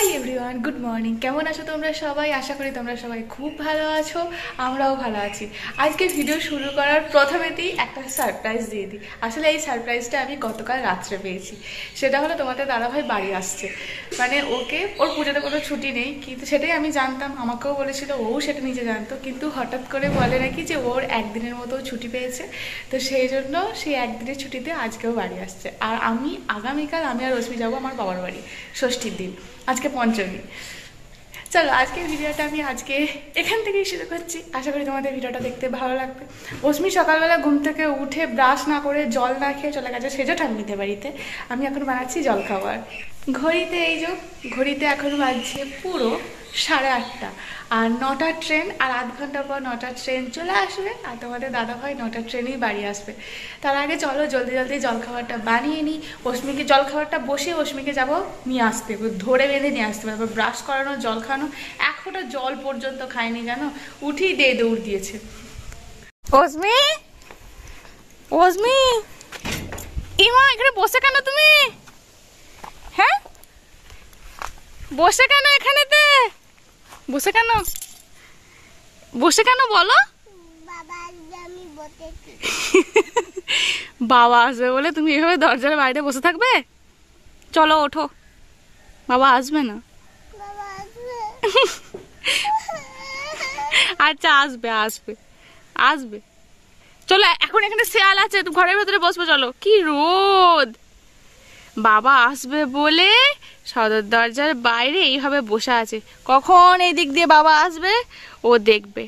Hi everyone, good morning. কেমন আছো তোমরা সবাই? আশা করি তোমরা সবাই খুব ভালো আছো, আমরাও ভালো আছি। আজকে ভিডিও শুরু করার প্রথমেতেই একটা সারপ্রাইজ দিয়ে দিই। আসলে এই সারপ্রাইজটা আমি গতকাল রাত্রে পেয়েছি। সেটা হলো তোমাদের দাদাভাই বাড়ি আসছে, মানে ওর পুজোতে কোনো ছুটি নেই, কিন্তু সেটাই আমি জানতাম, আমাকেও বলেছিল, ও সেটা নিজে জানতো, কিন্তু হঠাৎ করে বলে নাকি যে ওর একদিনের মতো ছুটি পেয়েছে, তো সেই জন্য সেই একদিনের ছুটিতে আজকেও বাড়ি আসছে। আর আগামীকাল আমি আর রশ্মি যাবো আমার বাবার বাড়ি ষষ্ঠীর দিন, আজকে পঞ্চমী। চলো আজকের ভিডিওটা আমি আজকে এখান থেকেই শুরু করছি। আশা করি তোমাদের ভিডিওটা দেখতে ভালো লাগবে। রশ্মি সকালবেলা ঘুম থেকে উঠে ব্রাশ না করে জল না খেয়ে চলে গেছে সেজো ঠাম্মিদের বাড়িতে। আমি এখন বানাচ্ছি জলখাবার। ঘড়িতে এখন বাজছে পুরো 8:30, আর 9টার ট্রেন, আর আধ ঘন্টা পর 9টার ট্রেন চলে আসবে, আর তোমাদের দাদাভাই 9টার ট্রেনেই বাড়ি আসবে। তার আগে চলো জলদি জলদি জলখাবারটা বানিয়ে নিই। অস্মিকে জলখাবারটা বসে অস্মিকে যাবো নিয়ে আসতে, ধরে বেঁধে নিয়ে আসতে পারবো। ব্রাশ করানো, জল খাওয়ানো, এক ফোঁটা জল পর্যন্ত খায়নি জানো, উঠেই দৌড় দিয়েছে। অস্মি ইমা, এখানে বসে কেন তুমি? হ্যাঁ, বসে কেন এখানেতে? বসে কেন বলো? বাবা আসবে বলে তুমি এভাবে দরজার বাইরে বসে থাকবে? চলো ওঠো, বাবা আসবে না। আচ্ছা আসবে। চলো এখন এখানে শেয়াল আছে, ঘরের ভেতরে বসবো। চলো, কি রোদ। বাবা আসবে বলে সদর দরজার বাইরে এইভাবে বসে আছে, কখন এই দিক দিয়ে বাবা আসবে ও দেখবে।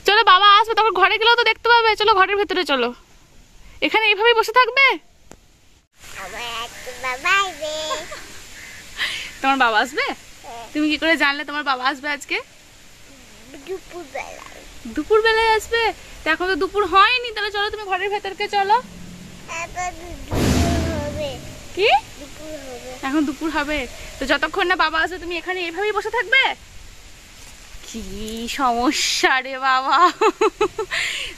চলো বাবা আসবে তখন ঘরে গেলেও তো দেখতে পাবে। চলো ঘরের ভেতরে চলো, এখানে এইভাবেই বসে থাকবে। তোমার বাবা আসবে? তুমি কি করে জানলে তোমার বাবা আসবে আজকে? দুপুর বেলায় আসবে? এখন তো দুপুর হয়নি, তাহলে চলো তুমি ঘরের ভেতরকে চলো। কি এখন দুপুর হবে? তো যতক্ষণ না বাবা আসবে তুমি এখানে এইভাবেই বসে থাকবে? কি সমস্যা রে বাবা।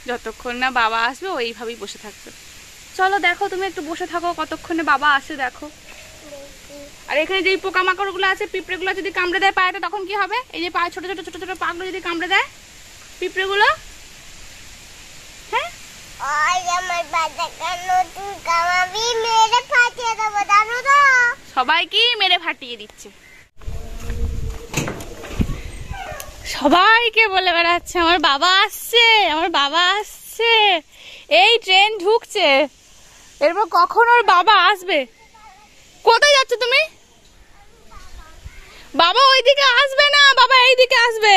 যতক্ষণ না বাবা আসবে ও এইভাবেই বসে থাকবে। চলো দেখো, তুমি একটু বসে থাকো, কতক্ষণে বাবা আসে দেখো। আর এখানে যে পোকামাকড় গুলো আছে, পিঁপড়ে গুলো যদি কামড়ে দেয় পায়েতে, তখন কি হবে? এই যে পায়ে ছোট ছোট ছোট ছোট পাগুলো যদি কামড়ে দেয় পিঁপড়ে গুলো, হ্যাঁ, সবাইকে মেরে ফাটিয়ে দিচ্ছে। সবাইকে বলে বেড়াচ্ছে আমার বাবা আসছে, এই ট্রেন ঢুকছে, এরপর কখন ওর বাবা আসবে। কোথায় যাচ্ছ তুমি? বাবা ওইদিকে আসবে না, বাবা এইদিকে আসবে।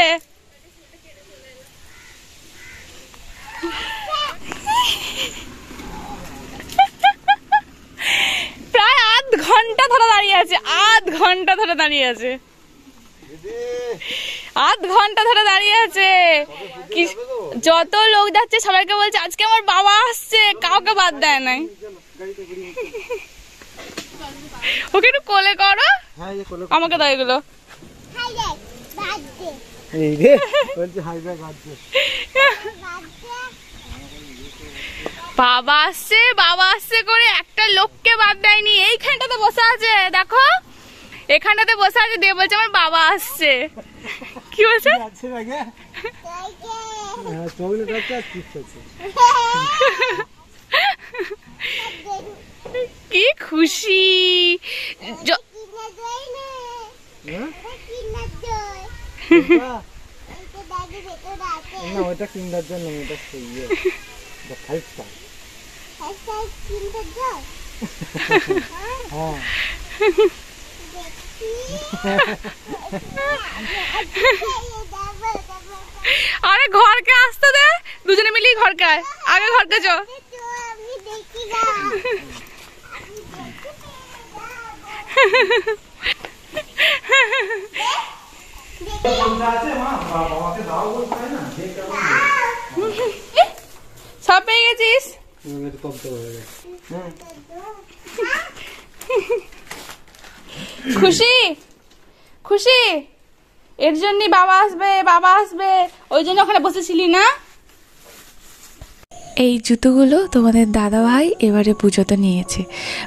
প্রায় আধ ঘন্টা ধরে দাঁড়িয়ে আছে, আধ ঘন্টা ধরে দাঁড়িয়ে আছে। যত লোক যাচ্ছে সবাইকে বলছে আজকে আমার বাবা আসছে, কাউকে বাদ দেয় নাই। ওকে একটু কোলে করো, আমাকে দাও এগুলো। বাবা আসছে করে একটা লোককে বাদ দেয়নি। এইখানটাতে বসে আছে দেখো, এখানটাতে বসে আছে, দিয়ে বলছে আমার বাবা আসছে। কি বলছে? কি খুশি। ওটা কিনার জন্য আরে ঘরকে আসতে দে, দুজনে মিলিয়ে ঘরকে আগে ঘরকে যাও। সব পেয়ে গেছিস? খুশি এর জন্যই বাবা আসবে, ওই জন্য ওখানে বসেছিলি না? এই জুতোগুলো তোমাদের দাদাভাই এবারে পুজোতে নিয়েছে,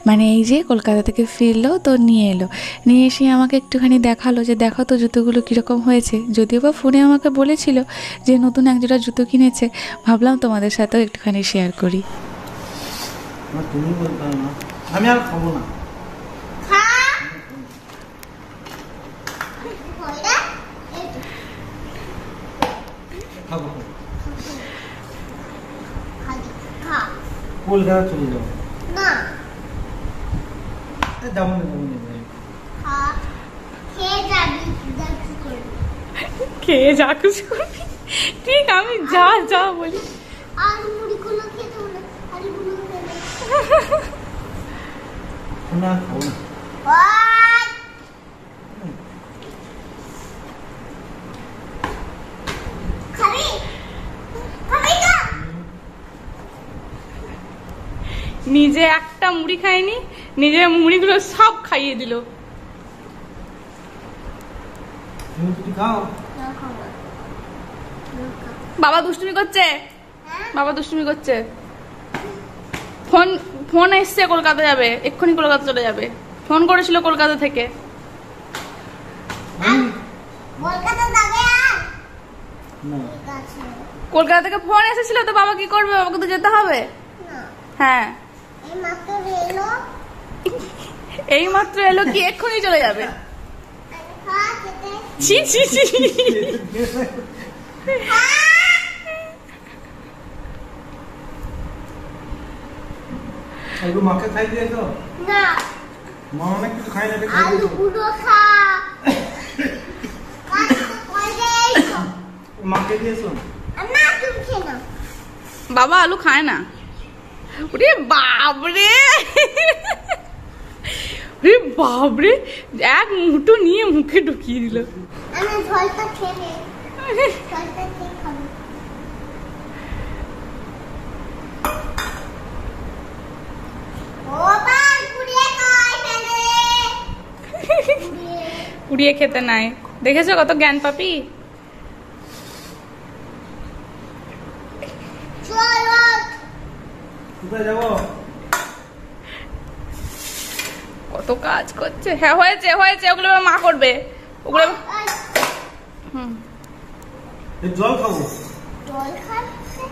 মানে এই যে কলকাতা থেকে ফিরলো তো নিয়ে এলো, নিয়ে এসে আমাকে একটুখানি দেখালো যে দেখো তো জুতোগুলো কীরকম হয়েছে। যদিও বা ফোনে আমাকে বলেছিল যে নতুন একজোড়া জুতো কিনেছে, ভাবলাম তোমাদের সাথেও একটুখানি শেয়ার করি। তুমি বলতে না, আমি আর খাবো না। খাবো কলকাতা চলে যাবো না, যাবো না খেয়ে যা কিছু করবি, ঠিক আমি যা যা বলি। আর মুড়িগুলো খেতে হলো, আলুগুলো খেতে না, খাবো না। নিজে একটা মুড়ি খায়নি, নিজের মুড়িগুলো সব খাইয়ে দিল। খাও। বাবা দুষ্টুমি করছে, বাবা দুষ্টুমি করছে। ফোন ফোন এসছে, কলকাতা যাবে, এক্ষুনি কলকাতা চলে যাবে। ফোন করেছিল কলকাতা থেকে। কলকাতা থেকে ফোন এসেছিল তো বাবা কি করবে, বাবাকে তো যেতে হবে। হ্যাঁ এই মাত্র এলো কি এক্ষুনি চলে যাবে। ছি ছি ছি, আলু মাকে খাই দিয়ে তো না, মা অনেক কিছু খাই না, আলুগুলো খা, মাকে দিয়েছো না তুমি খেয়ে নাও। বাবা আলু খায় না। ওরে বাবরে, ওরে বাবরে, এক মুঠো নিয়ে মুখে ঢুকিয়ে দিল। আমি ঝোলটা খেয়ে নেই, ঝোলটা খেয়ে খাবো। পুড়িয়ে খেতে নাই, দেখেছো কত জ্ঞান পাপি। কোথায় যাবো? কত কাজ করছে। হ্যাঁ হয়েছে হয়েছে, ওগুলো মা করবে ওগুলো। জল খাবো। জল খাচ্ছে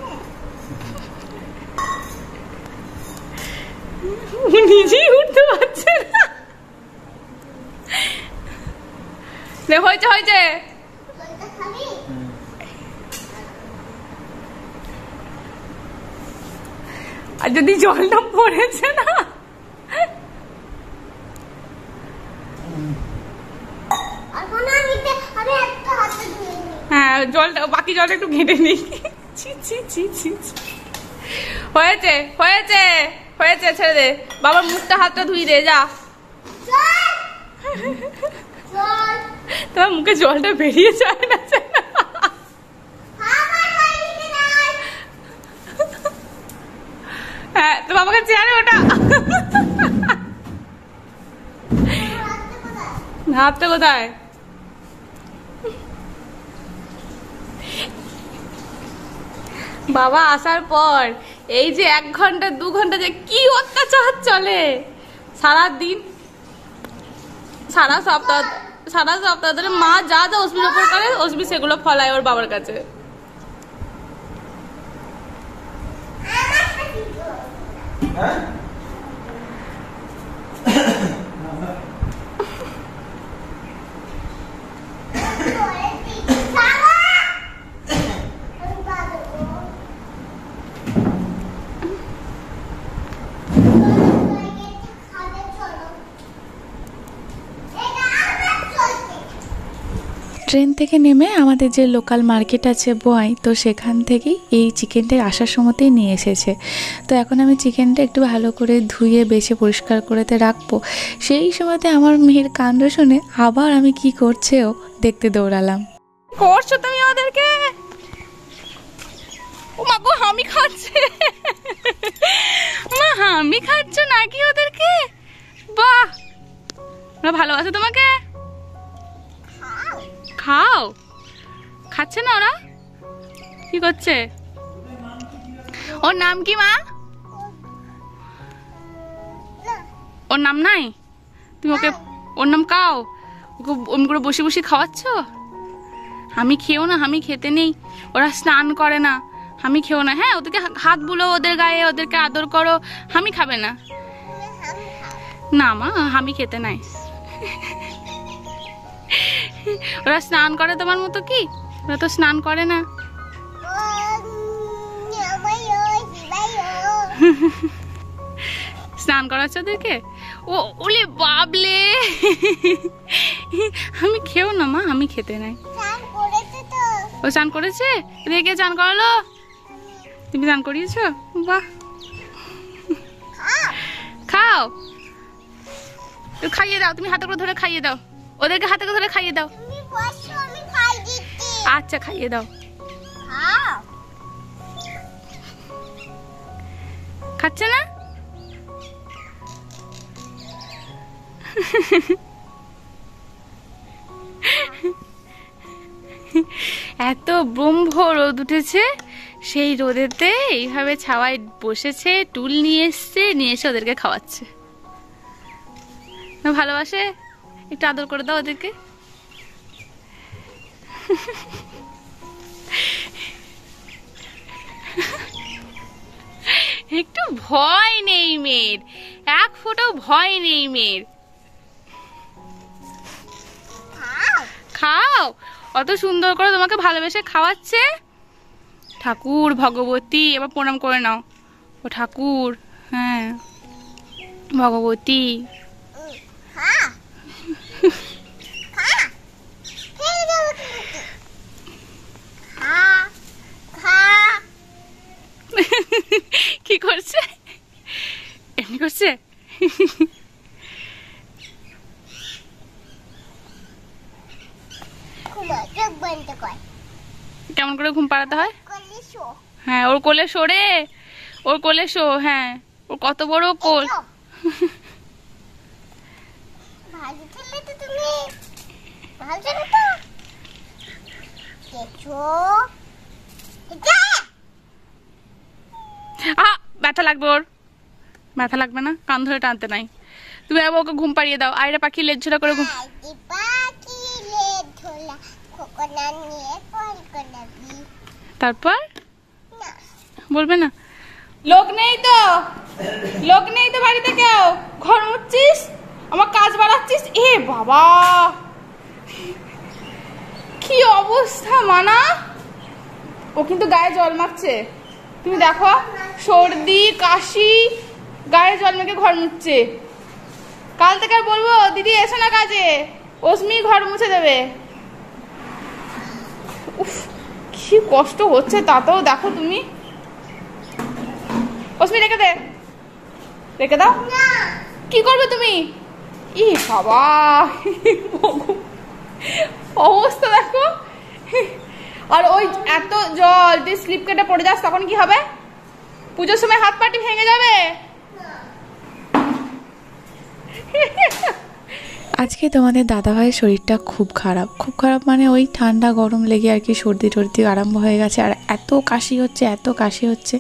নিজেই উঠতে পারছে না। হয়েছে হয়েছে, জলটা খাবি? আর যদি জলটা পড়েছে না, হ্যাঁ জলটা, বাকি জলটা একটু ঘেটে নিই। হয়েছে হয়েছে হয়েছে, ছেড়ে দে, বাবার মুখটা হাতটা ধুই দে যা। তোমার মুখে জলটা বেরিয়ে যায় না। হ্যাঁ তো বাবাকে চেয়ারে ওটা, হাতটা কোথায়? বাবা আসার পর এই যে 1 ঘন্টা 2 ঘন্টা যে কি অত্যাচার চলে, সারাদিন সারা সপ্তাহ ধরে মা যা যা অসবির ওপর করে, অসবি সেগুলো ফলায় ওর বাবার কাছে। ট্রেন থেকে নেমে আমাদের যে লোকাল মার্কেট আছে বোয়াই, তো সেখান থেকেই এই চিকেনটা আসার সময়তেই নিয়ে এসেছে। তো এখন আমি চিকেনটা একটু ভালো করে ধুয়ে বেছে পরিষ্কার করেতে রাখবো। সেই সময়তে আমার মেয়ের কাণ্ড শুনে আবার আমি কি করছেও দেখতে দৌড়ালাম। করছো তুমি ওদেরকে? ও মা গো, হামি খাচ্ছে। মা হামি খাচ্ছ নাকি ওদেরকে? বাহ, ওরা ভালোবাসে তোমাকে। খাও, খাচ্ছে না ওরা? কি করছে ওর নাম কি মা? ওর নাম নাই? তুমি ওকে ওর নাম কাও? ওকে অমনি করে বসে বসে খাওয়াচ্ছ? আমি খেও না, আমি খেতে নেই। ওরা স্নান করে না, আমি খেও না। হ্যাঁ, ওদেরকে হাত বুলো ওদের গায়ে, ওদেরকে আদর করো। আমি খাবে না? না মা, আমি খেতে নাই। ওরা স্নান করে তোমার মতো কি? ওরা তো স্নান করে না। স্নান করাচ্ছ ওদেরকে? ও ওলে বাবলে, আমি খেও না মা, আমি খেতে নাই। ও চান করেছে? রেগে চান করালো? তুমি চান করিয়েছো? বাহ, খাও। তো খাইয়ে দাও, তুমি হাতে করে ধরে খাইয়ে দাও ওদেরকে, হাতে করে ধরে খাইয়ে দাও। আচ্ছা, খাইয়ে দাও। খাচ্ছে না? এত ব্রহ্ম রোদ উঠেছে, সেই রোদেতে এইভাবে ছাওয়ায় বসেছে, টুল নিয়ে এসছে, নিয়ে এসে ওদেরকে খাওয়াচ্ছে। ভালোবাসে? একটু আদর করে দাও ওদেরকে। একটু ভয় নেই মেয়ের, এক ফোঁটাও ভয় নেই মেয়ের। খাও, অত সুন্দর করে তোমাকে ভালোবেসে খাওয়াচ্ছে। ঠাকুর ভগবতী, এবার প্রণাম করে নাও। ও ঠাকুর, হ্যাঁ ভগবতী। কি করছে? এমনি করছে? কেমন করে ঘুম পাড়াতে হয়? হ্যাঁ, ওর কোলে সরে, ওর কোলে শো। হ্যাঁ, ওর কত বড় কোল। ব্যথা লাগবে ওর? ব্যথা লাগবে না, কান ধরে টানতে নাই। তুমি আবার ওকে ঘুম পাড়িয়ে দাও। আইরা পাখি লেজ ঝোলা করে ঘুম। তারপর বলবে না? লোক নেই তো, লোক নেই তো বাড়িতে, কেউ ঘর মুছছিস, আমার কাজ বাড়াচ্ছিস। এ বাবা, কি অবস্থা মানা। ও কিন্তু গায়ে জল মাখছে, তুমি দেখো, সর্দি কাশি, গায়ে জল মেখে ঘর মুছছে। কাল থেকে আর বলবো দিদি এসো না কাজে, অস্মি ঘর মুছে দেবে। উফ, কি কষ্ট হচ্ছে তাতেও দেখো তুমি। অস্মি রেখে দে, রেখে দাও। কি করবে তুমি? ই বাবা, অবস্থা দেখো। আর ওই এত জল, তুই স্লিপ কেটে পড়ে যাস তখন কি হবে? পুজোর সময় হাত পাটি ভেঙে যাবে। আজকে তোমাদের দাদাভাইয়ের শরীরটা খুব খারাপ, খুব খারাপ মানে ওই ঠান্ডা গরম লেগে আর কি সর্দি টর্দি আরম্ভ হয়ে গেছে। আর এত কাশি হচ্ছে, এত কাশি হচ্ছে,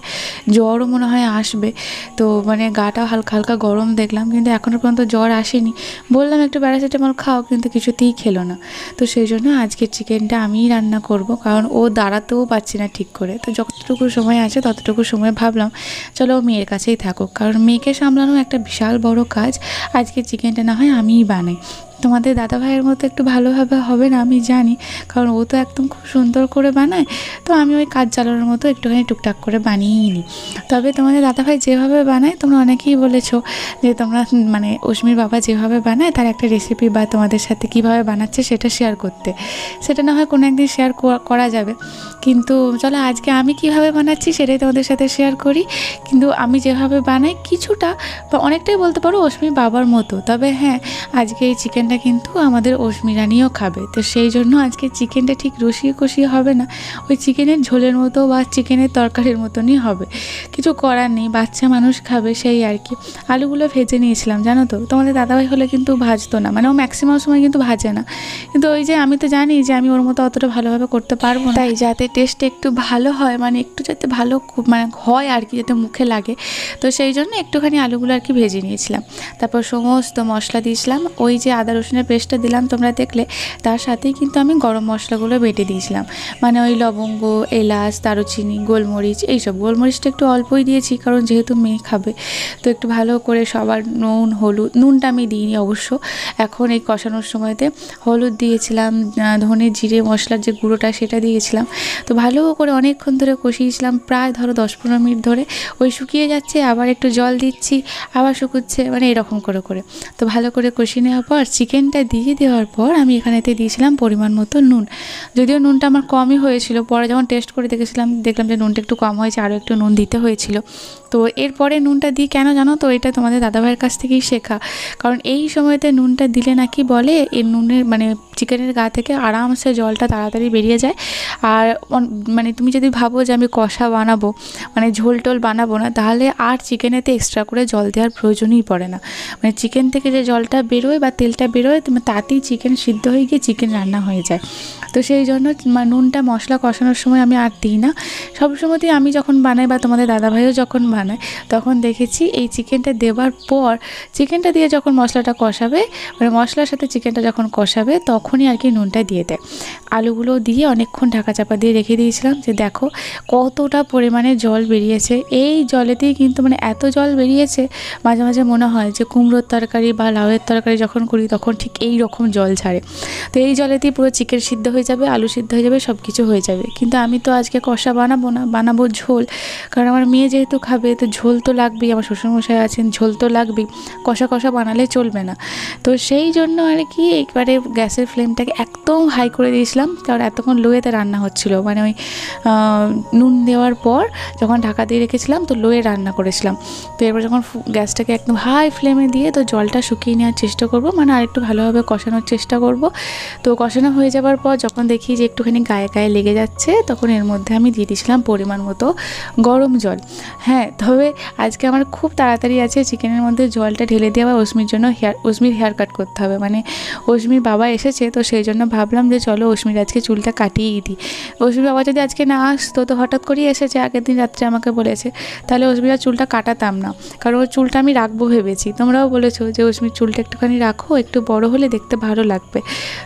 জ্বরও মনে হয় আসবে। তো মানে গাটা হালকা হালকা গরম দেখলাম, কিন্তু এখনও পর্যন্ত জ্বর আসেনি। বললাম একটু প্যারাসিটামল খাও, কিন্তু কিছুতেই খেলো না। তো সেই জন্য আজকের চিকেনটা আমিই রান্না করব, কারণ ও দাঁড়াতেও পারছি না ঠিক করে। তো যতটুকু সময় আছে ততটুকু সময় ভাবলাম চলো ও মেয়ের কাছেই থাকুক, কারণ মেয়েকে সামলানো একটা বিশাল বড় কাজ। আজকে চিকেনটা না হয় আমিই বানাই। তোমাদের দাদাভাইয়ের মতো একটু ভালোভাবে হবে না আমি জানি, কারণ ও তো একদম খুব সুন্দর করে বানায়। তো আমি ওই কাজ চালানোর মতো একটুখানি টুকটাক করে বানিয়েই নিই। তবে তোমাদের দাদাভাই যেভাবে বানায়, তোমরা অনেকেই বলেছো যে তোমরা মানে অস্মির বাবা যেভাবে বানায় তার একটা রেসিপি বা তোমাদের সাথে কীভাবে বানাচ্ছে সেটা শেয়ার করতে। সেটা না হয় কোনো একদিন শেয়ার করা যাবে, কিন্তু চলো আজকে আমি কিভাবে বানাচ্ছি সেটাই তোমাদের সাথে শেয়ার করি। কিন্তু আমি যেভাবে বানাই কিছুটা বা অনেকটাই বলতে পারো অস্মির বাবার মতো। তবে হ্যাঁ, আজকে এই চিকেন চিকেনটা কিন্তু আমাদের অস্মি রানিও খাবে। তো সেই জন্য আজকে চিকেনটা ঠিক রসিয়ে কষিয়ে হবে না, ওই চিকেনের ঝোলের মতো বা চিকেনের তরকারির মতনই হবে। কিছু করার নেই, বাচ্চা মানুষ খাবে সেই আর কি। আলুগুলো ভেজে নিয়েছিলাম জানো তো, তোমাদের দাদাভাই হলে কিন্তু ভাজতো না, মানে ও ম্যাক্সিমাম সময় কিন্তু ভাজে না। কিন্তু ওই যে আমি তো জানি যে আমি ওর মতো অতটা ভালোভাবে করতে পারবো না, তাই যাতে টেস্ট একটু ভালো হয়, মানে একটু যাতে ভালো মানে হয় আর কি, যাতে মুখে লাগে, তো সেই জন্য একটুখানি আলুগুলো আর কি ভেজে নিয়েছিলাম। তারপর সমস্ত মশলা দিয়েছিলাম, ওই যে আদা রসুনের পেস্টটা দিলাম তোমরা দেখলে, তার সাথেই কিন্তু আমি গরম মশলাগুলো বেটে দিয়েছিলাম, মানে ওই লবঙ্গ, এলাচ, দারুচিনি, গোলমরিচ, এইসব। গোলমরিচটা একটু অল্পই দিয়েছি কারণ যেহেতু মেয়ে খাবে, তো একটু ভালো করে সবার নুন, হলুদ, নুনটা আমি দিইনি অবশ্য। এখন এই কষানোর সময়তে হলুদ দিয়েছিলাম, ধনে জিরে মশলার যে গুঁড়োটা সেটা দিয়েছিলাম। তো ভালো করে অনেকক্ষণ ধরে কষিয়েছিলাম, প্রায় ধরো 10-15 মিনিট ধরে। ওই শুকিয়ে যাচ্ছে, আবার একটু জল দিচ্ছি, আবার শুকুচ্ছে, মানে এরকম করে করে। তো ভালো করে কষিয়ে নেওয়ার পর চিকেনটা দিয়ে দেওয়ার পর আমি এখানেতে দিয়েছিলাম পরিমাণ মতো নুন। যদিও নুনটা আমার কমই হয়েছিল, পরে যখন টেস্ট করে দেখেছিলাম দেখলাম যে নুনটা একটু কম হয়েছে, আরও একটু নুন দিতে হয়েছিল। তো এরপরে নুনটা দিই কেন জানো তো, এটা তোমাদের দাদাভাইয়ের কাছ থেকেই শেখা। কারণ এই সময়তে নুনটা দিলে নাকি বলে এর নুনের মানে চিকেনের গা থেকে আরামসে জলটা তাড়াতাড়ি বেরিয়ে যায়। আর মানে তুমি যদি ভাবো যে আমি কষা বানাবো, মানে ঝোল টোল বানাবো না, তাহলে আর চিকেনেতে এক্সট্রা করে জল দেওয়ার প্রয়োজনই পড়ে না। মানে চিকেন থেকে যে জলটা বেরোয় বা তেলটা বেরোয়, তুমি তাতেই চিকেন সিদ্ধ হয়ে গিয়ে চিকেন রান্না হয়ে যায়। তো সেই জন্য নুনটা মশলা কষানোর সময় আমি আর দিই না। সবসময়তেই আমি যখন বানাই বা তোমাদের দাদাভাইও যখন বানায়, তখন দেখেছি এই চিকেনটা দেওয়ার পর, চিকেনটা দিয়ে যখন মশলাটা কষাবে, মানে মশলার সাথে চিকেনটা যখন কষাবে, তখনই আর কি নুনটা দিয়ে দেয়। আলুগুলো দিয়ে অনেকক্ষণ ঢাকা চাপা দিয়ে রেখে দিয়েছিলাম, যে দেখো কতটা পরিমাণে জল বেরিয়েছে। এই জলেতেই কিন্তু মানে এত জল বেরিয়েছে, মাঝে মাঝে মনে হয় যে কুমড়োর তরকারি বা লাউয়ের তরকারি যখন করি তখন ঠিক এই রকম জল ছাড়ে। তো এই জলেতেই পুরো চিকেন সিদ্ধ হয়ে যাবে, আলু সিদ্ধ হয়ে যাবে, সব কিছু হয়ে যাবে। কিন্তু আমি তো আজকে কষা বানাবো না, বানাবো ঝোল। কারণ আমার মেয়ে যেহেতু খাবে, তো ঝোল তো লাগবেই, আমার শ্বশুরমশাই আছেন, ঝোল তো লাগবেই, কষা কষা বানালে চলবে না। তো সেই জন্য আর কি একবারে গ্যাসের ফ্লেমটাকে একদম হাই করে দিয়েছিলাম, কারণ এতক্ষণ লোয়েতে রান্না হচ্ছিলো, মানে ওই নুন দেওয়ার পর যখন ঢাকা দিয়ে রেখেছিলাম তো লোয়ে রান্না করেছিলাম। তো এরপর যখন গ্যাসটাকে একদম হাই ফ্লেমে দিয়ে তো জলটা শুকিয়ে নেওয়ার চেষ্টা করব, মানে আরেকটু ভালোভাবে কষানোর চেষ্টা করব। তো কষানো হয়ে যাওয়ার পর যখন দেখি যে একটুখানি গায়ে গায়ে লেগে যাচ্ছে, তখন এর মধ্যে আমি দিয়ে দিয়েছিলাম পরিমাণ মতো গরম জল। হ্যাঁ, তবে আজকে আমার খুব তাড়াতাড়ি আছে, চিকেনের মধ্যে জলটা ঢেলে দিয়ে আবার অস্মির জন্য অস্মির হেয়ার কাট করতে হবে, মানে অস্মির বাবা এসেছে, তো সেই জন্য ভাবলাম যে চলো অস্মির আজকে চুলটা কাটিয়েই দিই। অস্মির বাবা যদি আজকে না আসতো, তো হঠাৎ করেই এসেছে, আগের দিন রাত্রে আমাকে বলেছে, তাহলে অস্মির চুলটা কাটাতাম না, কারণ ওর চুলটা আমি রাখবো ভেবেছি। তোমরাও বলেছো যে অস্মির চুলটা একটুখানি রাখো, একটু বড় হলে দেখতে ভালো লাগবে।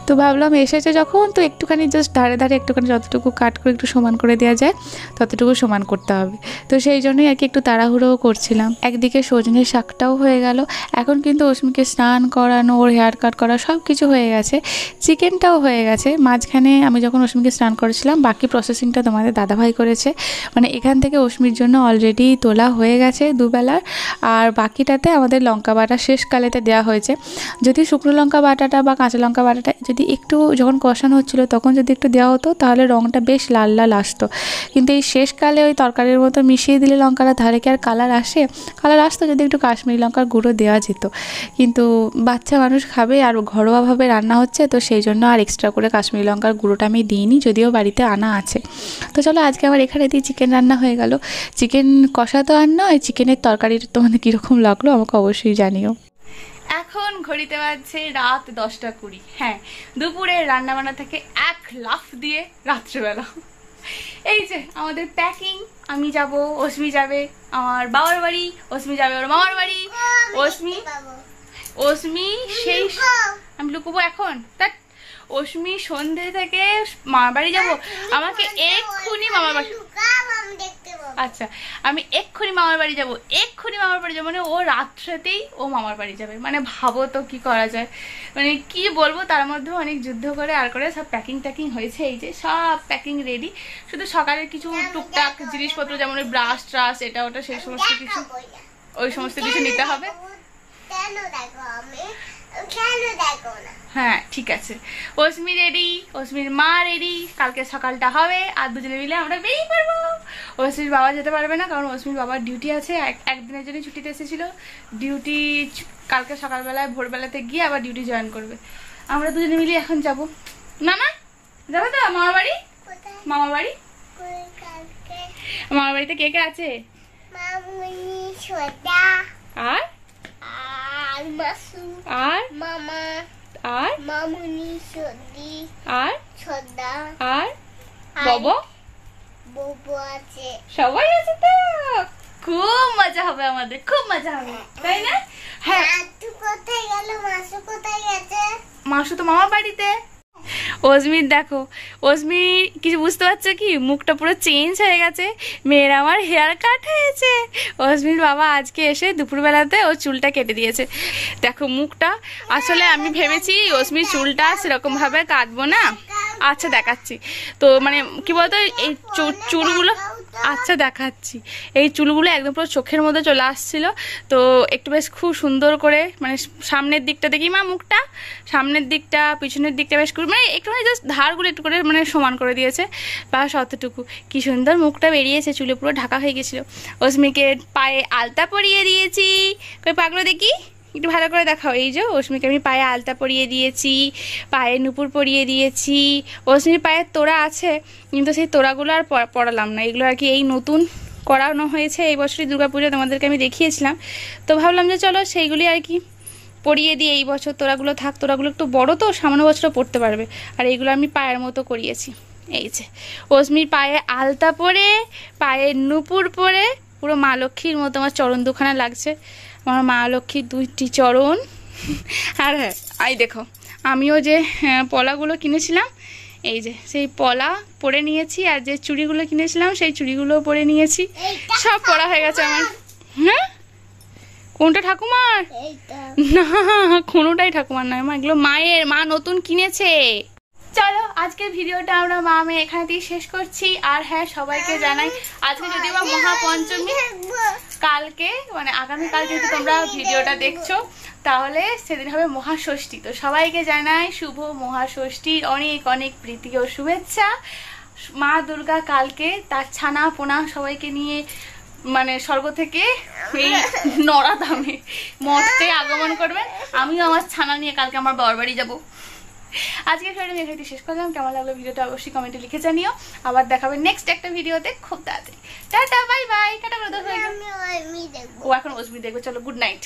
তো ভাবলাম এসেছে যখন, তো একটুখানি জাস্ট ধারে ধারে একটুখানি যতটুকু কাট করে একটু সমান করে দেওয়া যায় ততটুকু সমান করতে হবে। তো সেই জন্যই আর কি একটু তাড়াহুড়োও করছিলাম। একদিকে সজনের শাকটাও হয়ে গেল, এখন কিন্তু অস্মিকে স্নান করানো, ওর হেয়ার কাট করা সব কিছু হয়ে গেছে, চিকেনটাও হয়ে গেছে। মাঝখানে আমি যখন অস্মিকে স্নান করেছিলাম, বাকি প্রসেসিংটা তোমাদের দাদাভাই করেছে, মানে এখান থেকে অস্মির জন্য অলরেডি তোলা হয়ে গেছে দুবেলার, আর বাকিটাতে আমাদের লঙ্কা বাটা শেষকালেতে দেওয়া হয়েছে। যদি শুকনো লঙ্কা বাটাটা বা কাঁচা লঙ্কা বাটাটা যদি একটু যখন কষানো হচ্ছিলো তখন যদি একটু দেওয়া হতো, তাহলে রঙটা বেশ লাল লাল আসতো। কিন্তু এই শেষকালে ওই তরকারির মতো মিশিয়ে দিলে লঙ্কাটা ধারে কি আর কালার আসে? কালার আসতো যদি একটু কাশ্মীরি লঙ্কার গুঁড়ো দেওয়া যেত, কিন্তু বাচ্চা মানুষ খাবে আর ঘরোয়াভাবে রান্না হচ্ছে, তো সেই জন্য আর এক্সট্রা করে কাশ্মীরি লঙ্কার গুঁড়োটা আমি দিইনি, যদিও বাড়িতে আনা আছে। তো চলো আজকে আমার এখানে দিয়ে চিকেন রান্না হয়ে গেল। চিকেন কষা তো আর নয়, চিকেনের তরকারিটা তোমাদের কীরকম লাগলো আমাকে অবশ্যই জানিও। এখন ঘড়িতে বাজছে রাত 10:20। হ্যাঁ, দুপুরে রান্নাবান্না থেকে এক লাফ দিয়ে রাত্রেবেলা এই যে আমাদের প্যাকিং। আমি যাব, অস্মি যাবে আমার বাবার বাড়ি, অস্মি যাবে ওর মামার বাড়ি। অস্মি সেই আমি লুকোবো এখন, তার অস্মি সন্ধে থেকে মামার বাড়ি যাবো, আমাকে এক্ষুনি মামার বাড়ি, আচ্ছা আমি এক্ষুনি মামার বাড়ি যাবো, এক্ষুনি মামার বাড়ি যাবো, মানে ও রাত্রেতেই ও মামার বাড়ি যাবে। মানে ভাবো তো কি করা যায়, মানে কি বলবো। তার মধ্যে অনেক যুদ্ধ করে আর করে সব প্যাকিং হয়েছে, এই যে সব প্যাকিং রেডি। শুধু সকালের কিছু টুকটাক জিনিসপত্র, যেমন ওই ব্রাশ ট্রাশ এটা ওটা সেই সমস্ত কিছু, ওই সমস্ত কিছু নিতে হবে। হ্যাঁ ঠিক আছে, অস্মি রেডি, অস্মির মা রেডি, কালকে সকালটা হবে আর দুজনে মিলে আমরা বেরিয়ে পড়বো। অস্মির বাবা যেতে পারবে না, কারণ অস্মির বাবার ডিউটি আছে, একদিনের জন্য ছুটিতে এসেছিল, ডিউটি কালকে সকালবেলায় ভোরবেলাতে গিয়ে আবার ডিউটি জয়েন করবে। আমরা দুজনে মিলে এখন যাব। না না যাবে তো মামার বাড়ি? কোথায়? মামার বাড়ি? কই কালকে? মামার বাড়িতে কে কে আছে? মামুনি, সোদা, আর আর মাসু, আর মামা, আর মামুনি, সদি, আর সোদা, আর বাবা ববু আছে। সবাই আছে তো, খুব মজা হবে আমাদের, খুব মজা হবে, তাই না? হ্যাঁ মাসু কোথায় গেল? মাসু কোথায় গেছে? মাসু তো মামার বাড়িতে। অজমির দেখো, অজমির কিছু বুঝতে পারছো কি, মুখটা পুরো চেঞ্জ হয়ে গেছে। মেয়ের আমার হেয়ার কাট হয়েছে। অজমির বাবা আজকে এসে দুপুরবেলাতে ও চুলটা কেটে দিয়েছে। দেখো মুখটা, আসলে আমি ভেবেছি অজমির চুলটা সেরকম ভাবে কাটবো না। আচ্ছা দেখাচ্ছি তো, মানে কি বলতো এই চুলগুলো, আচ্ছা দেখাচ্ছি, এই চুলগুলো একদম পুরো চোখের মধ্যে চলে আসছিল। তো একটু বেশ খুব সুন্দর করে, মানে সামনের দিকটা দেখি মা, মুখটা সামনের দিকটা পিছনের দিকটা বেশ মানে একটু জাস্ট ধারগুলো একটু করে মানে সমান করে দিয়েছে, বা অতটুকু। কি সুন্দর মুখটা বেরিয়েছে, চুলে পুরো ঢাকা হয়ে গেছিলো। অস্মিকে পায়ে আলতা পরিয়ে দিয়েছি। কই পাগলো দেখি, একটু ভালো করে দেখাও। এই যে অস্মিকে আমি পায়ে আলতা পরিয়ে দিয়েছি, পায়ে নুপুর পরিয়ে দিয়েছি। অস্মির পায়ে তোড়া আছে, কিন্তু সেই তোড়াগুলো আর পরালাম না। এগুলো আর কি এই নতুন করানো হয়েছে এই বছরই দুর্গাপুজো, তোমাদেরকে আমি দেখিয়েছিলাম। তো ভাবলাম যে চলো সেইগুলি আর কি পরিয়ে দিয়ে, এই বছর তোড়াগুলো থাক, তোড়াগুলো একটু বড় তো, সামনে বছরও পরতে পারবে। আর এইগুলো আমি পায়ের মতো করিয়েছি। এই যে অস্মির পায়ে আলতা পরে, পায়ে নুপুর পরে, পুরো মা লক্ষ্মীর মতো আমার চরণ দুখানা লাগছে, আমার মা লক্ষ্মীর দুইটি চরণ। আর হ্যাঁ এই দেখো, আমিও যে পলাগুলো কিনেছিলাম, এই যে সেই পলা পরে নিয়েছি, আর যে চুড়িগুলো কিনেছিলাম সেই চুড়িগুলোও পরে নিয়েছি। সব পরা হয়ে গেছে আমার। হ্যাঁ কোনটা ঠাকুমার? এইটা না কোনোটাই ঠাকুমার নয় মা, এগুলো মায়ের, মা নতুন কিনেছে। চলো আজকের ভিডিওটা আমরা মা মেয়ে এখানে দিয়ে শেষ করছি। আর হ্যাঁ সবাইকে জানাই, আজকে যদিও বা মহাপঞ্চমী, কালকে মানে আগামীকাল যেহেতু তোমরা ভিডিওটা দেখছো, তাহলে সেদিন হবে মহাষষ্ঠী। তো সবাইকে জানাই শুভ মহাষষ্ঠীর অনেক অনেক প্রীতি ও শুভেচ্ছা। মা দুর্গা কালকে তার ছানা পোনা সবাইকে নিয়ে মানে স্বর্গ থেকে এই নরাধামে মঠে আগমন করবেন। আমিও আমার ছানা নিয়ে কালকে আমার বাবার বাড়ি যাবো। আজকে ভিডিওটা আমি এখানে শেষ করলাম। কেমন লাগলো ভিডিওটা অবশ্যই কমেন্টে লিখে জানিও। আবার দেখাবে নেক্সট একটা ভিডিওতে খুব তাড়াতাড়ি। Tata bye bye. টাটা করে দাও। আমি দেখবো। ও এখন অসমি দেখবে। চলো গুড নাইট।